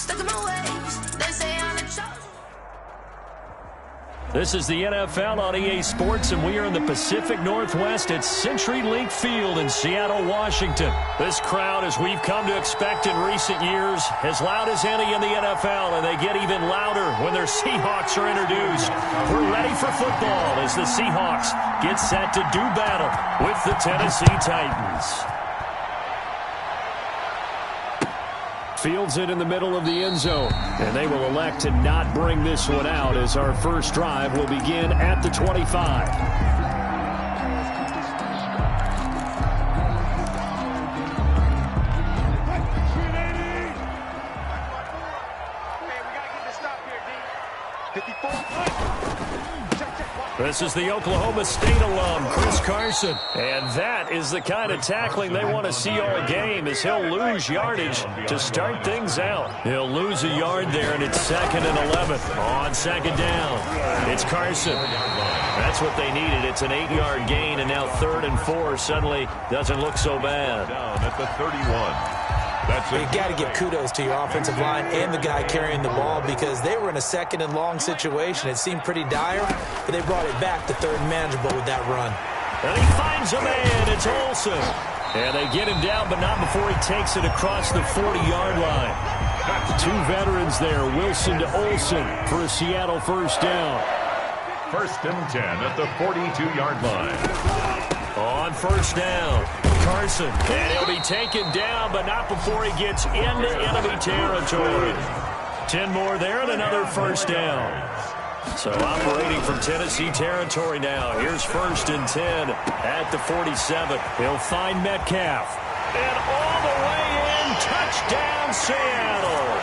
stuck in my ways. They say I'm the chosen. This is the NFL on EA Sports, and we are in the Pacific Northwest at CenturyLink Field in Seattle, Washington. This crowd, as we've come to expect in recent years, as loud as any in the NFL, and they get even louder when their Seahawks are introduced. We're ready for football as the Seahawks get set to do battle with the Tennessee Titans. Fields it in the middle of the end zone, and they will elect to not bring this one out as our first drive will begin at the 25. This is the Oklahoma State alum, Chris Carson. And that is the kind of tackling they want to see all game, as he'll lose yardage to start things out. He'll lose a yard there, and it's 2nd and 11 on second down. It's Carson. That's what they needed. It's an 8-yard gain, and now 3rd and 4 suddenly doesn't look so bad. Down at the 31. You got to give kudos to your offensive line and the guy carrying the ball, because they were in a 2nd and long situation. It seemed pretty dire, but they brought it back to 3rd and manageable with that run. And he finds a man. It's Olsen. And they get him down, but not before he takes it across the 40-yard line. Two veterans there, Wilson to Olsen for a Seattle first down. 1st and 10 at the 42-yard line. On first down, Carson, and he'll be taken down, but not before he gets into enemy territory. 10 more there and another first down. So operating from Tennessee territory now. Here's 1st and 10 at the 47. He'll find Metcalf. And all the way in, touchdown Seattle.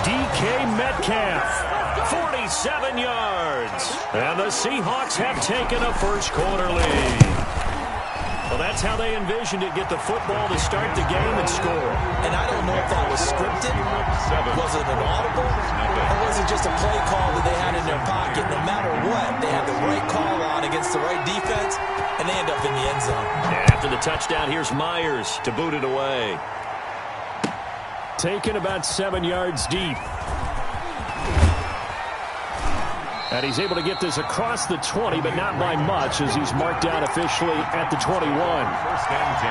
DK Metcalf, 47 yards. And the Seahawks have taken a first quarter lead. Well, that's how they envisioned it, get the football to start the game and score. And I don't know if that was scripted, was it an audible, or was it just a play call that they had in their pocket? No matter what, they had the right call on against the right defense, and they end up in the end zone. And after the touchdown, here's Myers to boot it away. Taken about 7 yards deep. And he's able to get this across the 20, but not by much, as he's marked down officially at the 21. 1st and 10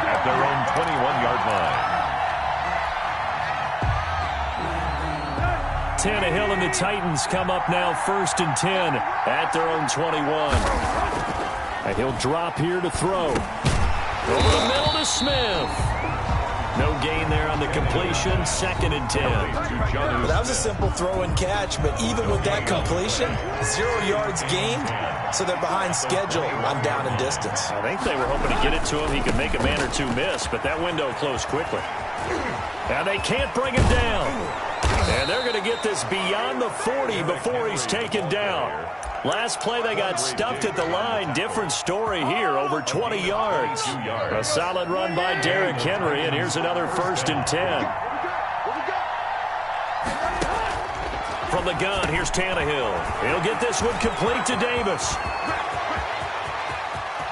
at their own 21-yard line. Tannehill and the Titans come up now 1st and 10 at their own 21. And he'll drop here to throw. Over the middle to Smith. No gain there on the completion. 2nd and 10. Well, that was a simple throw and catch, but even with that completion, 0 yards gained, so they're behind schedule on down and distance. I think they were hoping to get it to him. He could make a man or two miss, but that window closed quickly. And they can't bring him down. And they're going to get this beyond the 40 before he's taken down. Last play, they got stuffed at the line. Different story here, over 20 yards. A solid run by Derrick Henry, and here's another 1st and 10. From the gun, here's Tannehill. He'll get this one complete to Davis.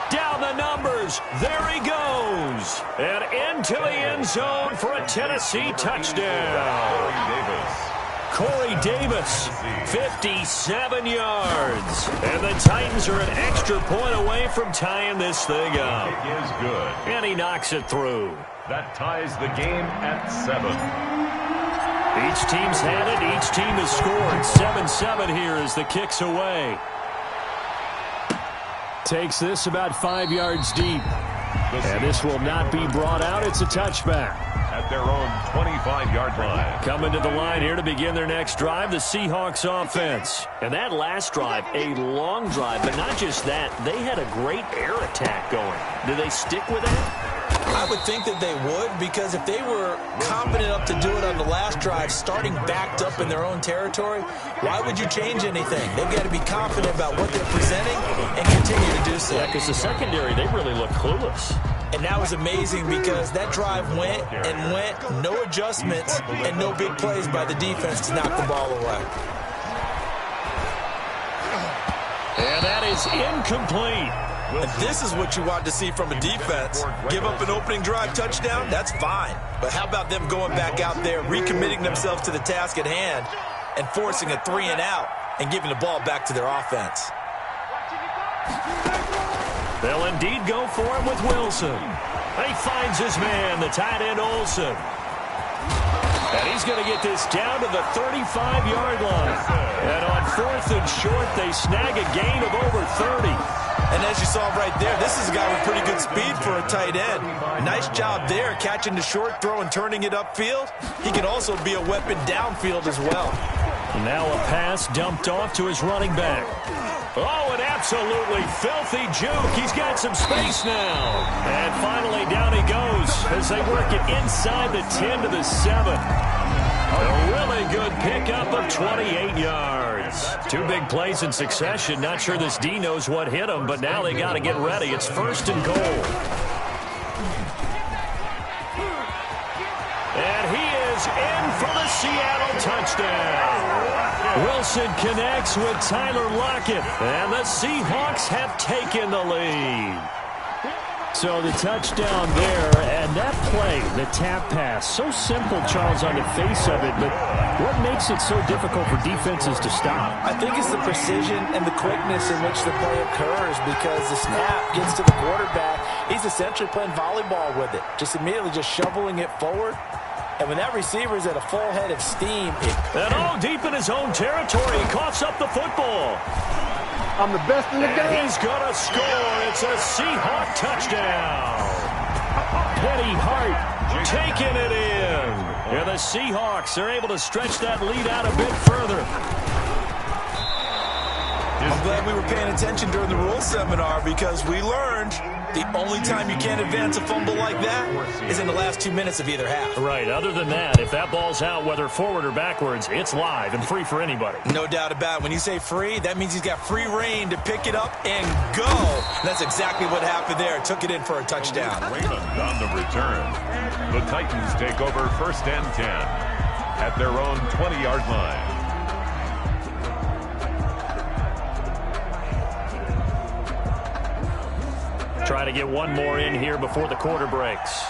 Down the numbers. There he goes. And into the end zone for a Tennessee touchdown. Corey Davis, 57 yards. And the Titans are an extra point away from tying this thing up. It is good. And he knocks it through. That ties the game at 7. Each team's had it. Each team has scored. 7-7 here as the kick's away. Takes this about 5 yards deep. And this will not be brought out. It's a touchback. At their own 25-yard line. Coming to the line here to begin their next drive, the Seahawks offense. And that last drive, a long drive, but not just that. They had a great air attack going. Do they stick with that? I would think that they would, because if they were confident enough to do it on the last drive, starting backed up in their own territory, why would you change anything? They've got to be confident about what they're presenting and continue to do so. Yeah, because the secondary, they really look clueless. And that was amazing, because that drive went and went, no adjustments, and no big plays by the defense to knock the ball away. And that is incomplete. And this is what you want to see from a defense. Give up an opening drive touchdown, that's fine. But how about them going back out there, recommitting themselves to the task at hand, and forcing a 3-and-out and giving the ball back to their offense? They'll indeed go for it with Wilson. He finds his man, the tight end Olsen. And he's going to get this down to the 35-yard line. And on 4th and short, they snag a gain of over 30. And as you saw right there, this is a guy with pretty good speed for a tight end. Nice job there, catching the short throw and turning it upfield. He can also be a weapon downfield as well. Now a pass dumped off to his running back. Oh, an absolutely filthy juke. He's got some space now. And finally down he goes as they work it inside the 10 to the 7. A really good pickup of 28 yards. 2 big plays in succession. Not sure this D knows what hit him, but now they got to get ready. It's 1st and goal. And he is in for the Seattle touchdown. Wilson connects with Tyler Lockett, and the Seahawks have taken the lead. So the touchdown there, and that play, the tap pass, so simple, Charles, on the face of it, but what makes it so difficult for defenses to stop? I think it's the precision and the quickness in which the play occurs, because the snap gets to the quarterback. He's essentially playing volleyball with it, just immediately just shoveling it forward. And when that receiver is at a full head of steam, and all deep in his own territory, he coughs up the football. I'm the best in the game. He's going to score. It's a Seahawk touchdown. Petty Hart taking it in. And the Seahawks are able to stretch that lead out a bit further. I'm glad we were paying attention during the rules seminar, because we learned the only time you can't advance a fumble like that is in the last 2 minutes of either half. Right. Other than that, if that ball's out, whether forward or backwards, it's live and free for anybody. No doubt about it. When you say free, that means he's got free reign to pick it up and go. That's exactly what happened there. Took it in for a touchdown. Raymond on the return. The Titans take over 1st and 10 at their own 20-yard line. Try to get one more in here before the quarter breaks.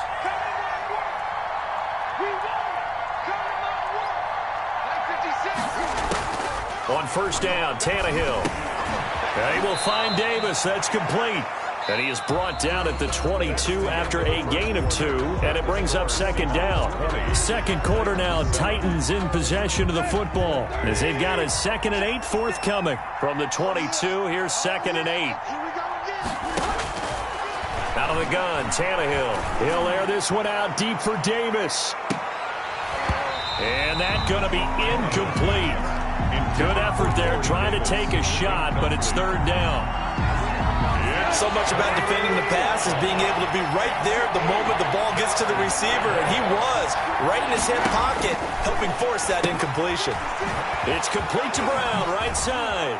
On 1st down, Tannehill. And he will find Davis. That's complete. And he is brought down at the 22 after a gain of 2. And it brings up 2nd down. 2nd quarter now, Titans in possession of the football, as they've got a 2nd and 8 forthcoming. From the 22, here's 2nd and 8. Out of the gun, Tannehill. He'll air this one out deep for Davis. And that's going to be incomplete. Good effort there, trying to take a shot, but it's 3rd down. So much about defending the pass is being able to be right there at the moment the ball gets to the receiver, and he was right in his hip pocket, helping force that incompletion. It's complete to Brown, right side.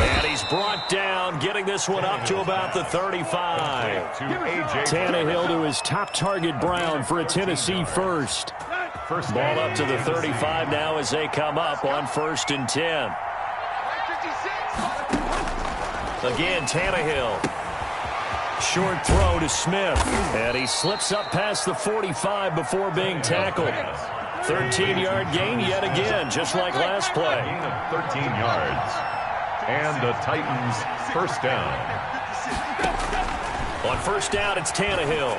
And he's brought down, getting this one up to about the 35. Tannehill to his top target, Brown, for a Tennessee first. Ball up to the 35 now as they come up on 1st and 10. Again, Tannehill. Short throw to Smith. And he slips up past the 45 before being tackled. 13-yard gain yet again, just like last play. 13 yards. And the Titans 1st down. On 1st down, it's Tannehill.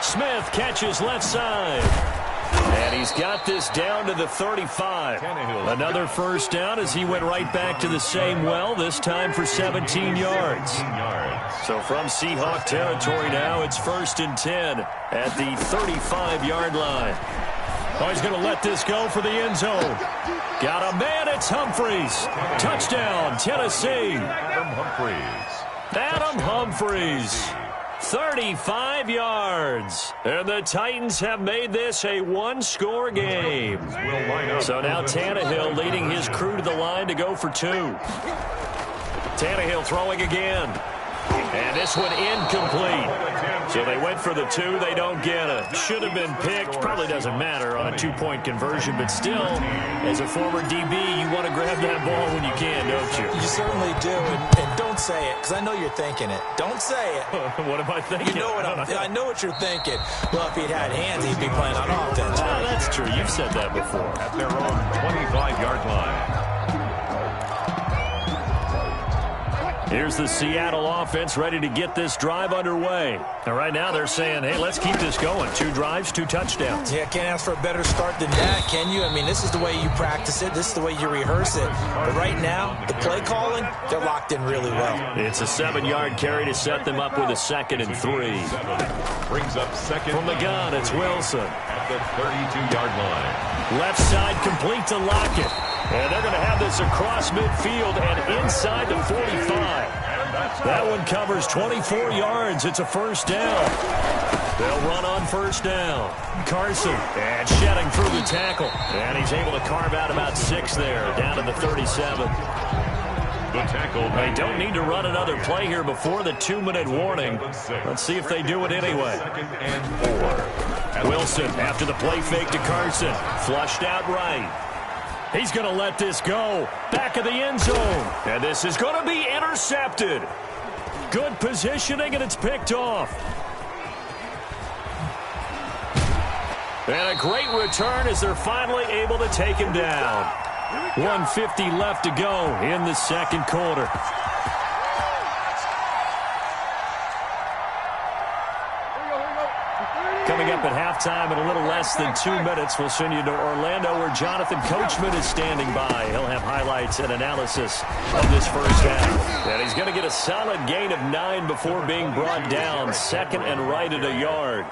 Smith catches left side. And he's got this down to the 35. Another 1st down as he went right back to the same well, this time for 17 yards. So from Seahawk territory now, it's 1st and 10 at the 35-yard line. Oh, he's going to let this go for the end zone. Got a man, it's Humphries. Touchdown, Tennessee. Adam Humphries. 35 yards. And the Titans have made this a one-score game. So now Tannehill leading his crew to the line to go for 2. Tannehill throwing again. And this one incomplete. So they went for the 2. They don't get it. Should have been picked. Probably doesn't matter on a 2-point conversion. But still, as a former DB, you want to grab that ball when you can, don't you? You certainly do. And don't say it, because I know you're thinking it. Don't say it. What am I thinking? You know what I know what you're thinking. Well, if he'd had hands, he'd be playing on offense. Oh, that's true. You've said that before. At their own 25-yard line. Here's the Seattle offense ready to get this drive underway. And right now they're saying, hey, let's keep this going. 2 drives, 2 touchdowns. Yeah, can't ask for a better start than that, can you? I mean, this is the way you practice it. This is the way you rehearse it. But right now, the play calling, they're locked in really well. It's a 7-yard carry to set them up with a 2nd and 3. Brings up second. From the gun, it's Wilson. At the 32-yard line. Left side complete to Lockett. And they're going to have this across midfield and inside the 45. That one covers 24 yards. It's a first down. They'll run on first down. Carson, and shedding through the tackle. And he's able to carve out about 6 there, down to the 37. The tackle. They don't need to run another play here before the 2-minute warning. Let's see if they do it anyway. 2nd and 4. Wilson after the play fake to Carson. Flushed out right. He's going to let this go. Back of the end zone. And this is going to be intercepted. Good positioning, and it's picked off. And a great return as they're finally able to take him down. 1:50 left to go in the second quarter. Coming up at halftime in a little less than 2 minutes, we'll send you to Orlando where Jonathan Coachman is standing by. He'll have highlights and analysis of this first half. And he's going to get a solid gain of 9 before being brought down. 2nd and right at a yard.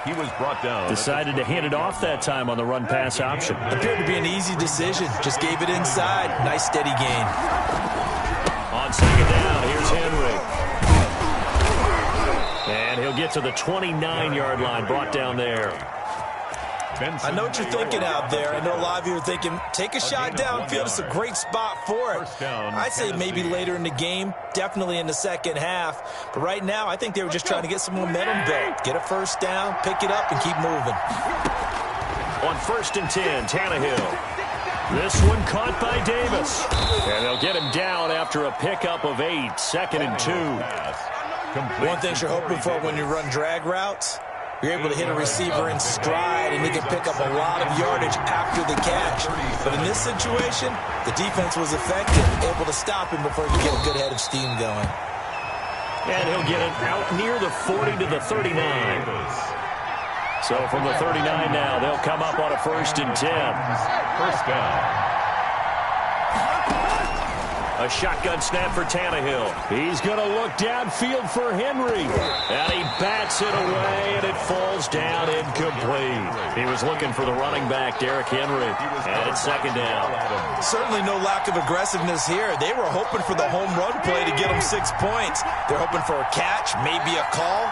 He was brought down. Decided to hand it off that time on the run-pass option. Appeared to be an easy decision. Just gave it inside. Nice steady gain. On 2nd down, here's Henry. And he'll get to the 29-yard line, brought down there. I know what you're thinking out there. I know a lot of you are thinking, take a shot downfield. It's a great spot for it. I'd say maybe later in the game, definitely in the second half. But right now, I think they were just trying to get some momentum built. Get a first down, pick it up, and keep moving. On 1st and 10, Tannehill. This one caught by Davis. And they'll get him down after a pickup of 8. 2nd and 2. One thing you're hoping for when you run drag routes, you're able to hit a receiver in stride, and he can pick up a lot of yardage after the catch. But in this situation, the defense was effective, able to stop him before he could get a good head of steam going. And he'll get it out near the 40 to the 39. So from the 39 now, they'll come up on a 1st and 10. First down. A shotgun snap for Tannehill. He's going to look downfield for Henry. And he bats it away, and it falls down incomplete. He was looking for the running back, Derrick Henry. And it's 2nd down. Certainly no lack of aggressiveness here. They were hoping for the home run play to get them 6 points. They're hoping for a catch, maybe a call.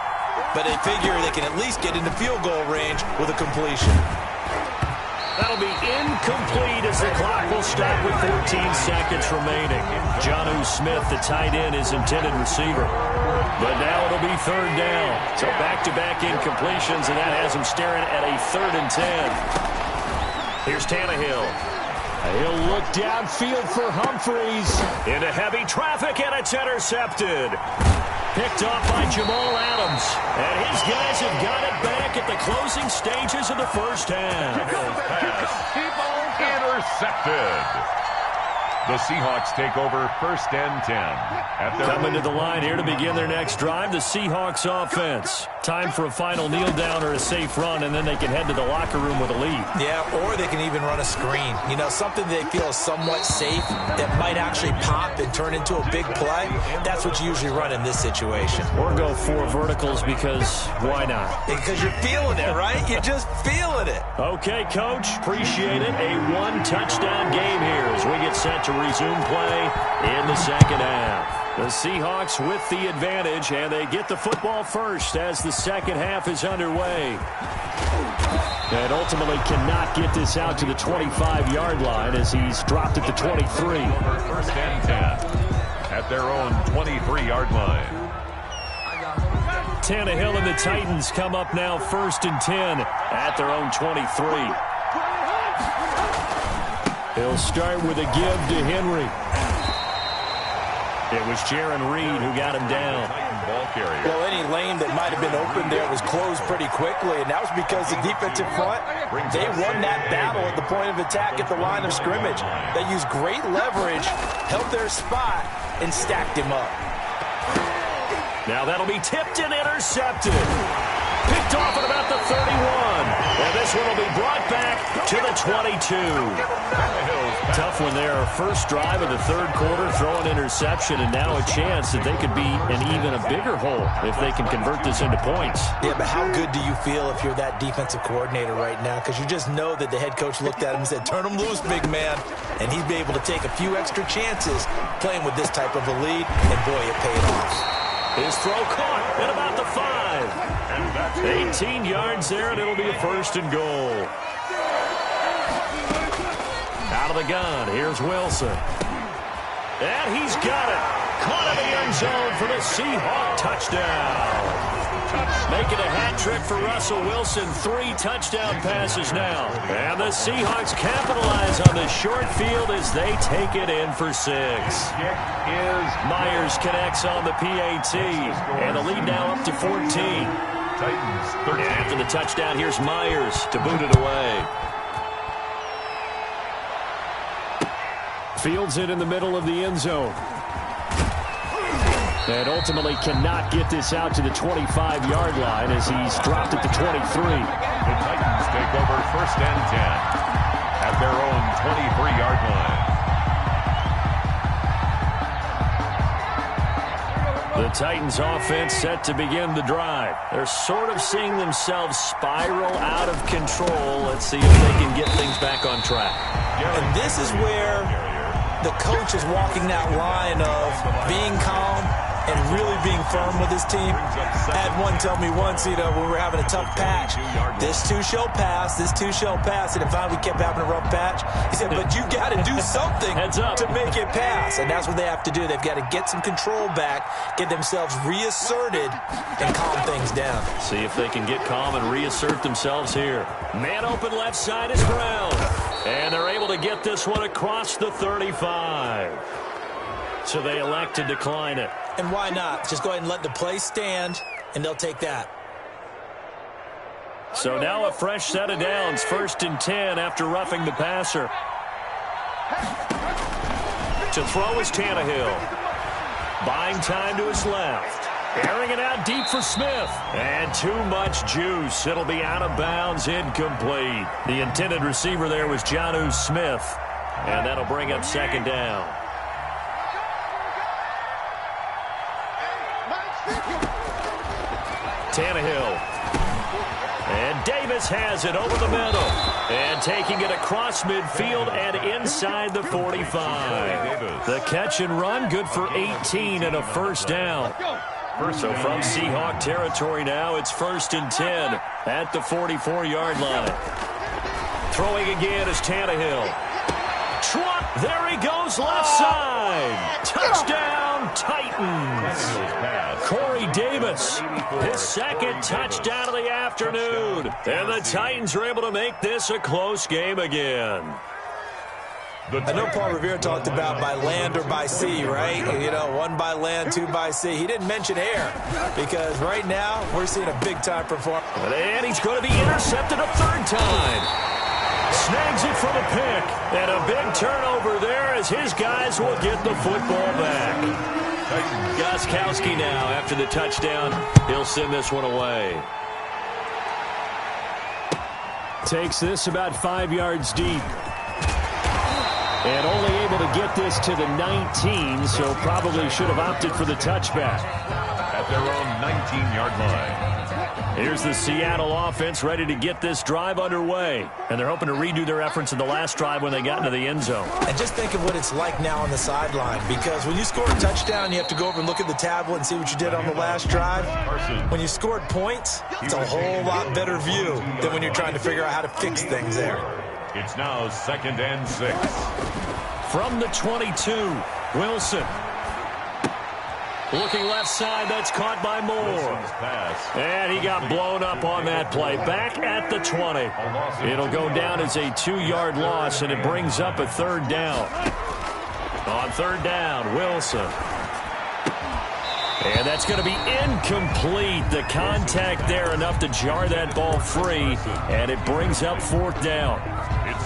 But they figure they can at least get into field goal range with a completion. That'll be incomplete as the clock will stop with 14 seconds remaining. Jonnu Smith, the tight end, is intended receiver. But now it'll be 3rd down. So back-to-back incompletions, and that has him staring at a 3rd and 10. Here's Tannehill. He'll look downfield for Humphreys. Into heavy traffic, and it's intercepted. Picked off by Jamal Adams. And his guys have got it back at the closing stages of the first half. Intercepted. The Seahawks take over 1st and 10. Coming to the line here to begin their next drive, the Seahawks offense. Time for a final kneel down or a safe run, and then they can head to the locker room with a lead. Yeah, or they can even run a screen. You know, something they feel is somewhat safe that might actually pop and turn into a big play. That's what you usually run in this situation. Or go 4 verticals because why not? Because you're feeling it, right? You're just feeling it. Okay, Coach. Appreciate it. A 1-touchdown game here as we get set to resume play in the second half. The Seahawks with the advantage, and they get the football first as the second half is underway. And ultimately cannot get this out to the 25-yard line as he's dropped at the 23. 1st and 10 at their own 23-yard line. Tannehill and the Titans come up now 1st and 10 at their own 23. He'll start with a give to Henry. It was Jaron Reed who got him down. Well, any lane that might have been open there was closed pretty quickly, and that was because the defensive front, they won that battle at the point of attack at the line of scrimmage. They used great leverage, held their spot, and stacked him up. Now that'll be tipped and intercepted. Picked off at about the 31. And this one will be brought back to the 22. Tough one there. First drive of the third quarter, throw an interception, and now a chance that they could be in even a bigger hole if they can convert this into points. Yeah, but how good do you feel if you're that defensive coordinator right now? Because you just know that the head coach looked at him and said, turn him loose, big man. And he'd be able to take a few extra chances playing with this type of a lead, and boy, it paid off. His throw caught at about the 5. 18 yards there, and it'll be a 1st and goal. Out of the gun, here's Wilson. And he's got it. Caught in the end zone for the Seahawk touchdown. Making a hat trick for Russell Wilson. 3 touchdown passes now. And the Seahawks capitalize on the short field as they take it in for 6. Myers connects on the PAT. And the lead now up to 14. Titans 13. After the touchdown, here's Myers to boot it away. Fields it in the middle of the end zone. And ultimately cannot get this out to the 25-yard line as he's dropped at the 23. The Titans take over 1st and 10 at their own 23-yard line. The Titans offense set to begin the drive. They're sort of seeing themselves spiral out of control. Let's see if they can get things back on track. And this is where the coach is walking that line of being calm and really being firm with his team. I had one tell me once, when we were having a tough patch, this too shall pass, this too shall pass. And finally we kept having a rough patch. He said, but you got to do something to make it pass. And that's what they have to do. They've got to get some control back, get themselves reasserted, and calm things down. See if they can get calm and reassert themselves here. Man open left side is Brown. And they're able to get this one across the 35. So they elect to decline it. And why not? Just go ahead and let the play stand, and they'll take that. So now a fresh set of downs. 1st and 10 after roughing the passer. To throw is Tannehill. Buying time to his left. Airing it out deep for Smith. And too much juice. It'll be out of bounds, incomplete. The intended receiver there was Jonnu Smith. And that'll bring up 2nd down. Tannehill. And Davis has it over the middle. And taking it across midfield and inside the 45. The catch and run, good for 18 and a 1st down. So from Seahawk territory now, it's 1st and 10 at the 44-yard line. Throwing again is Tannehill. There he goes, left side. Touchdown, Titans. Corey Davis, his 2nd touchdown of the afternoon. And the Titans are able to make this a close game again. I know Paul Revere talked about by land or by sea, right? 1 by land, 2 by sea. He didn't mention air because right now we're seeing a big-time performance. And he's going to be intercepted a 3rd time. Snags it for the pick. And a big turnover there as his guys will get the football back. Gostkowski now after the touchdown. He'll send this one away. Takes this about 5 yards deep. And only able to get this to the 19, so probably should have opted for the touchback. At their own 19-yard line. Here's the Seattle offense ready to get this drive underway. And they're hoping to redo their efforts in the last drive when they got into the end zone. And just think of what it's like now on the sideline. Because when you score a touchdown, you have to go over and look at the tablet and see what you did on the last drive. When you scored points, it's a whole lot better view than when you're trying to figure out how to fix things there. It's now 2nd and 6. From the 22, Wilson. Looking left side, that's caught by Moore. And he got blown up on that play. Back at the 20. It'll go down as a 2-yard loss, and it brings up a third down. On third down, Wilson. And that's going to be incomplete. The contact there enough to jar that ball free, and it brings up fourth down.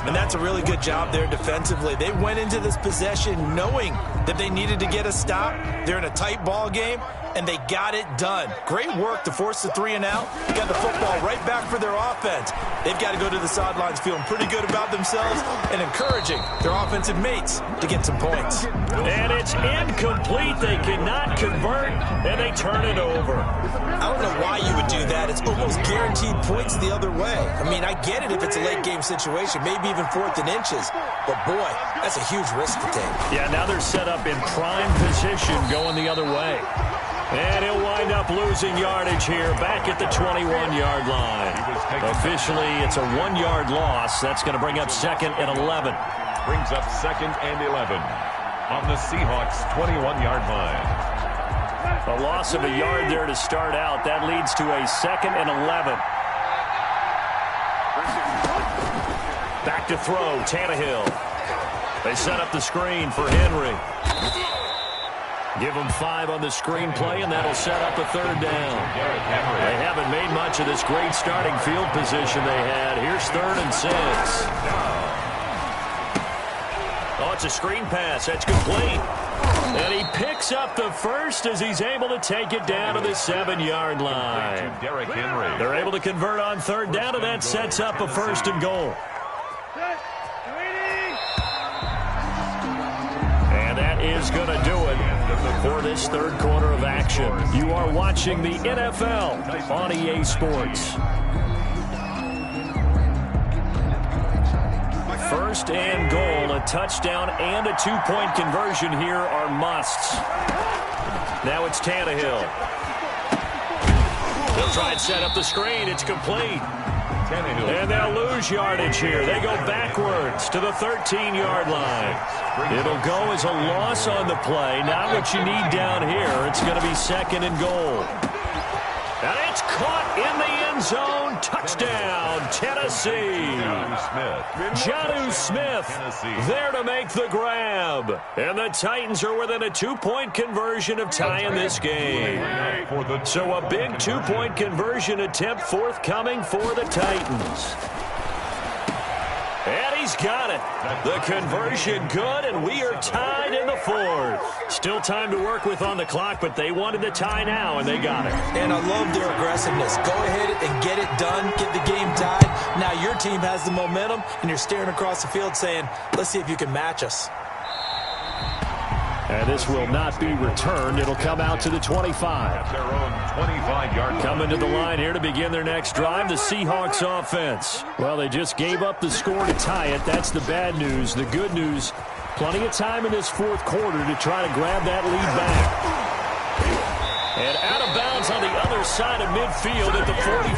And that's a really good job there defensively. They went into this possession knowing that they needed to get a stop. They're in a tight ball game, and they got it done. Great work to force the 3 and out. Got the football right back for their offense. They've got to go to the sidelines feeling pretty good about themselves and encouraging their offensive mates to get some points. And it's incomplete. They cannot convert, and they turn it over. I don't know why you would do that. It's almost guaranteed points the other way. I mean, I get it if it's a late game situation, maybe even 4th and inches. But, boy, that's a huge risk to take. Yeah, now they're set up in prime position going the other way. And he'll wind up losing yardage here back at the 21-yard line. Officially, it's a 1-yard loss. That's going to bring up 2nd and 11. Brings up 2nd and 11 on the Seahawks' 21-yard line. A loss of a yard there to start out. That leads to a 2nd and 11. Back to throw, Tannehill. They set up the screen for Henry. Give them 5 on the screen play, and that'll set up a third down. They haven't made much of this great starting field position they had. Here's 3rd and 6. Oh, it's a screen pass. That's complete. And he picks up the first as he's able to take it down to the 7-yard line. They're able to convert on third down, and that sets up a 1st and goal. And that is going to do it for this third quarter of action. You are watching the NFL on EA Sports. 1st and goal, a touchdown and a 2-point conversion here are musts. Now it's Tannehill. They'll try and set up the screen. It's complete. And they'll lose yardage here. They go backwards to the 13-yard line. It'll go as a loss on the play. Not what you need down here. It's going to be 2nd and goal. And it's caught in the end zone. Touchdown, Tennessee. Jonnu Smith there to make the grab. And the Titans are within a 2-point conversion of tying this game. So a big 2-point conversion attempt forthcoming for the Titans. And he's got it. The conversion good, and we are tied in the 4th. Still time to work with on the clock, but they wanted the tie now, and they got it. And I love their aggressiveness. Go ahead and get it done. Get the game tied. Now your team has the momentum, and you're staring across the field saying, let's see if you can match us. And this will not be returned. It'll come out to the 25. Their own 25-yard line. Coming to the line here to begin their next drive, the Seahawks offense. Well, they just gave up the score to tie it. That's the bad news. The good news, plenty of time in this 4th quarter to try to grab that lead back. And out of bounds on the other side of midfield at the 45.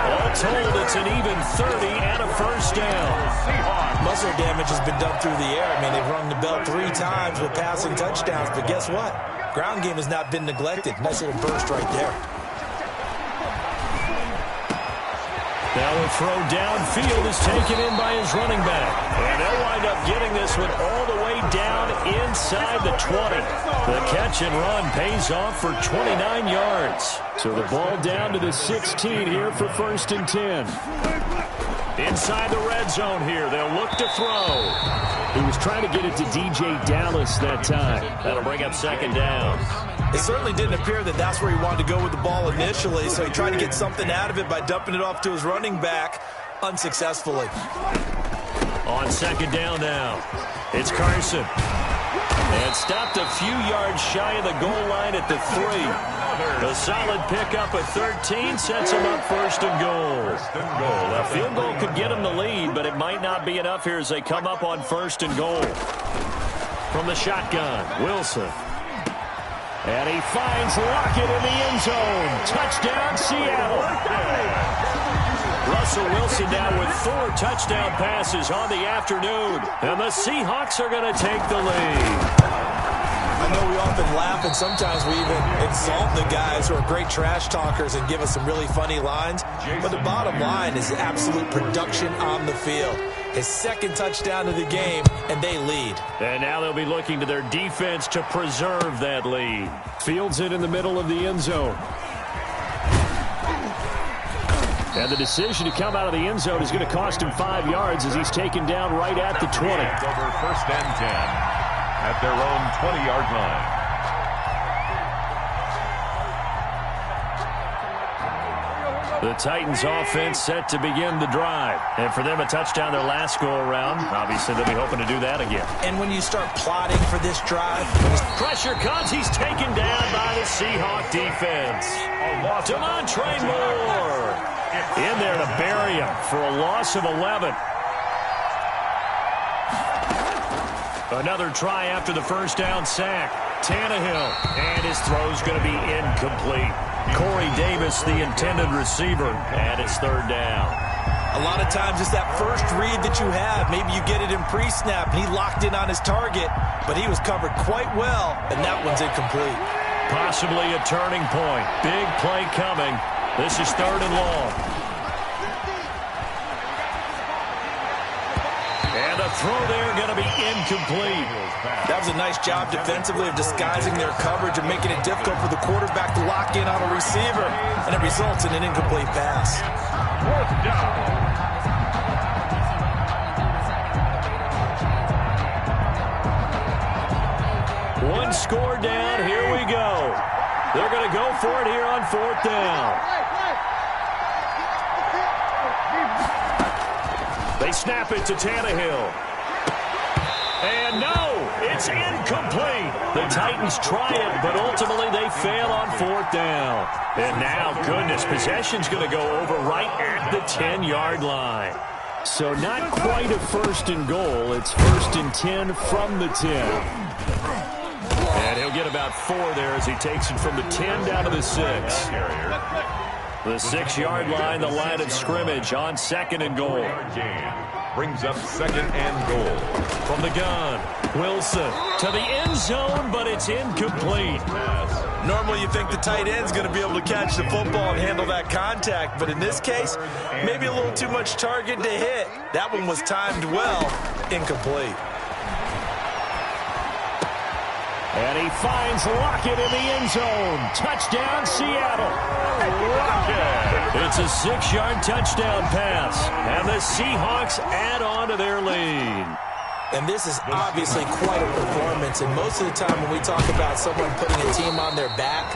All told, it's an even 30 and a 1st down. Muscle damage has been done through the air. I mean, they've rung the bell 3 times with passing touchdowns, but guess what? Ground game has not been neglected. Nice little burst right there. Now a throw downfield is taken in by his running back. And they'll wind up getting this one all the way down inside the 20. The catch and run pays off for 29 yards. So the ball down to the 16 here for 1st and 10. Inside the red zone here, they'll look to throw. He was trying to get it to DJ Dallas that time. That'll bring up 2nd down. It certainly didn't appear that that's where he wanted to go with the ball initially, so he tried to get something out of it by dumping it off to his running back unsuccessfully. On 2nd down now, it's Carson. And stopped a few yards shy of the goal line at the 3. A solid pickup at 13 sets him up 1st and goal. A field goal could get him the lead, but it might not be enough here as they come up on 1st and goal. From the shotgun, Wilson. And he finds Lockett in the end zone. Touchdown, Seattle. Russell Wilson now with 4 touchdown passes on the afternoon. And the Seahawks are going to take the lead. I know we often laugh, and sometimes we even insult the guys who are great trash talkers and give us some really funny lines. But the bottom line is absolute production on the field. His second touchdown of the game, and they lead. And now they'll be looking to their defense to preserve that lead. Fields it in the middle of the end zone. And the decision to come out of the end zone is going to cost him 5 yards as he's taken down right at the 20. Over first and 10 at their own 20-yard line. The Titans offense set to begin the drive. And for them, a touchdown their last go-around. Obviously, they'll be hoping to do that again. And when you start plotting for this drive, pressure comes. He's taken down by the Seahawk defense. Demontre Moore in there to bury him for a loss of 11. Another try after the first down sack. Tannehill, and his throw's going to be incomplete. Corey Davis, the intended receiver, and it's third down. A lot of times it's that first read that you have. Maybe you get it in pre-snap, and he locked in on his target, but he was covered quite well, and that one's incomplete. Possibly a turning point. Big play coming. This is third and long. And a throw there going to be incomplete. That was a nice job defensively of disguising their coverage and making it difficult for the quarterback to lock in on a receiver, and it results in an incomplete pass. Fourth down. One score down. Here we go. They're going to go for it here on fourth down. They snap it to Tannehill. And no, it's incomplete. The Titans try it, but ultimately they fail on fourth down. And now, goodness, possession's going to go over right at the 10-yard line. So not quite a first and goal. It's first and 10 from the 10. And he'll get about 4 there as he takes it from the 10 down to the 6. The 6-yard line, the line of scrimmage on second and goal. Brings up second and goal. From the gun, Wilson to the end zone, but it's incomplete. Normally you think the tight end's going to be able to catch the football and handle that contact, but in this case, maybe a little too much target to hit. That one was timed well, incomplete. And he finds Lockett in the end zone. Touchdown, Seattle. It's a 6-yard touchdown pass. And the Seahawks add on to their lead. And this is obviously quite a performance. And most of the time when we talk about someone putting a team on their back,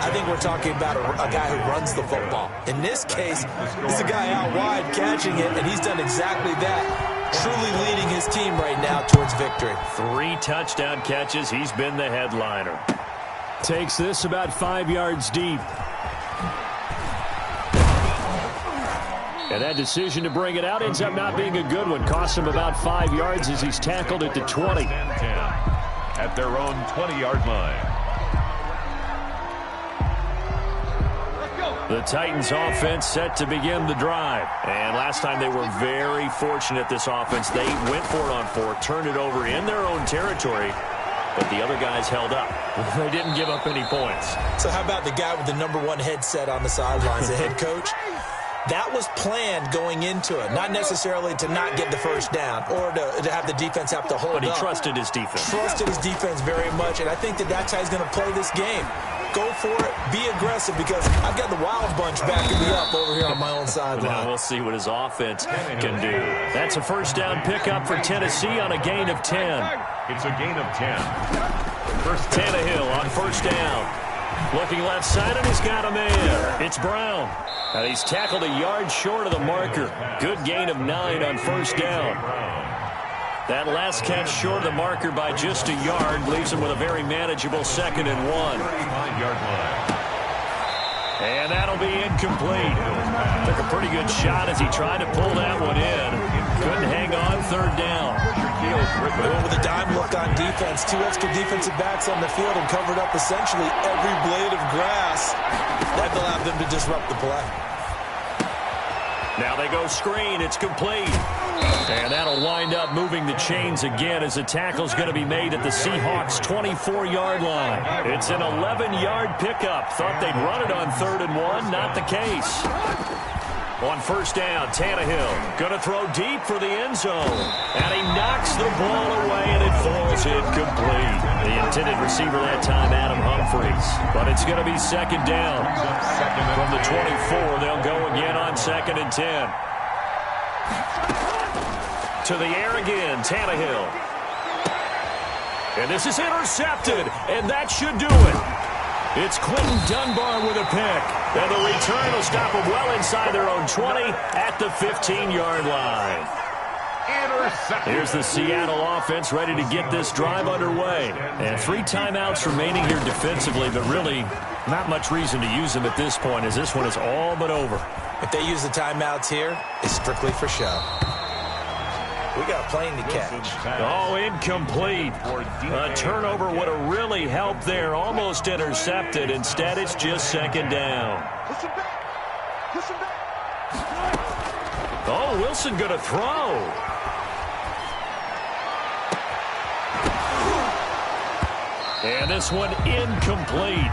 I think we're talking about a guy who runs the football. In this case, it's a guy out wide catching it, and he's done exactly that. Truly leading his team right now towards victory. 3 touchdown catches. He's been the headliner. Takes this about 5 yards deep. And that decision to bring it out ends up not being a good one. Costs him about 5 yards as he's tackled at the 20. At their own 20-yard line. The Titans offense set to begin the drive. And last time they were very fortunate, this offense. They went for it on 4, turned it over in their own territory, but the other guys held up. They didn't give up any points. So how about the guy with the #1 headset on the sidelines, the head coach? That was planned going into it, not necessarily to not get the first down or to have the defense have to hold up. But he trusted his defense. Trusted his defense very much, and I think that's how he's going to play this game. Go for it, be aggressive, because I've got the Wild Bunch backing me up over here on my own sideline. Now we'll see what his offense can do. That's a first down pickup for Tennessee on a gain of 10. It's a gain of 10. First Tannehill on first down. Looking left side, and he's got a man. It's Brown. And he's tackled a yard short of the marker. Good gain of 9 on first down. That last catch short of the marker by just a yard leaves him with a very manageable second and 1. 5-yard line. And that'll be incomplete. Took a pretty good shot as he tried to pull that one in. Couldn't hang on third down. With a dime look on defense, 2 extra defensive backs on the field and covered up essentially every blade of grass. That allowed them to disrupt the play. Now they go screen. It's complete. And that'll wind up moving the chains again as the tackle's going to be made at the Seahawks' 24-yard line. It's an 11-yard pickup. Thought they'd run it on 3rd and 1. Not the case. On first down, Tannehill going to throw deep for the end zone. And he knocks the ball away, and it falls incomplete. The intended receiver that time, Adam Humphries. But it's going to be 2nd down. From the 24, they'll go again on 2nd and 10. To the air again, Tannehill. And this is intercepted, and that should do it. It's Quentin Dunbar with a pick. And the return will stop them well inside their own 20 at the 15-yard line. Here's the Seattle offense ready to get this drive underway. And 3 timeouts remaining here defensively, but really not much reason to use them at this point as this one is all but over. If they use the timeouts here, it's strictly for show. We got a plane to catch. Oh, incomplete. A turnover would have really helped there. Almost intercepted. Instead, it's just 2nd down. Oh, Wilson going to throw. And this one incomplete.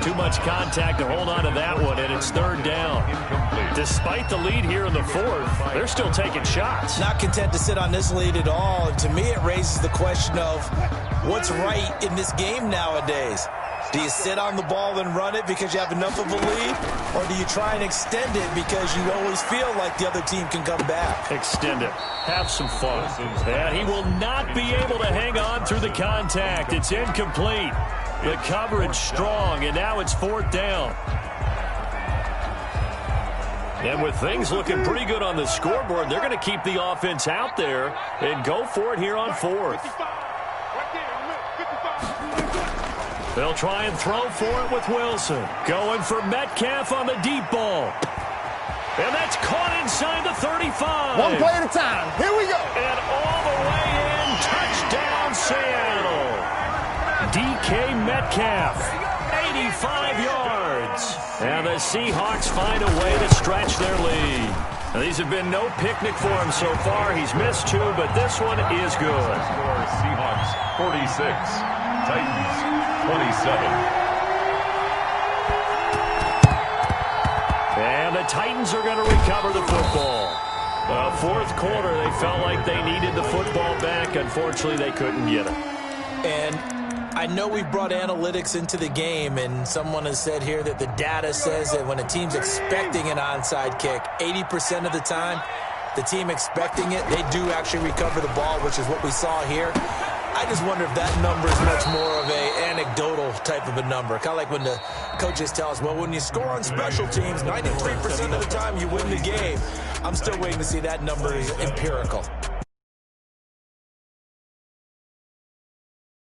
Too much contact to hold on to that one, and it's 3rd down. Despite the lead here in the 4th, they're still taking shots. Not content to sit on this lead at all. And to me, it raises the question of what's right in this game nowadays. Do you sit on the ball and run it because you have enough of a lead? Or do you try and extend it because you always feel like the other team can come back? Extend it. Have some fun. And he will not be able to hang on through the contact. It's incomplete. The coverage strong, and now it's 4th down. And with things looking pretty good on the scoreboard, they're going to keep the offense out there and go for it here on 4th. They'll try and throw for it with Wilson. Going for Metcalf on the deep ball. And that's caught inside the 35. One play at a time. Here we go. And all the way in. Touchdown, Seattle. DK Metcalf, 85 yards. And the Seahawks find a way to stretch their lead. Now, these have been no picnic for him so far. He's missed 2, but this one is good. Score Seahawks 46, Titans 27. And the Titans are going to recover the football. 4th quarter, they felt like they needed the football back. Unfortunately, they couldn't get it. And I know we brought analytics into the game, and someone has said here that the data says that when a team's expecting an onside kick, 80% of the time, the team expecting it, they do actually recover the ball, which is what we saw here. I just wonder if that number is much more of a anecdotal type of a number. Kind of like when the coaches tell us, well, when you score on special teams, 93% of the time you win the game. I'm still waiting to see that number is empirical.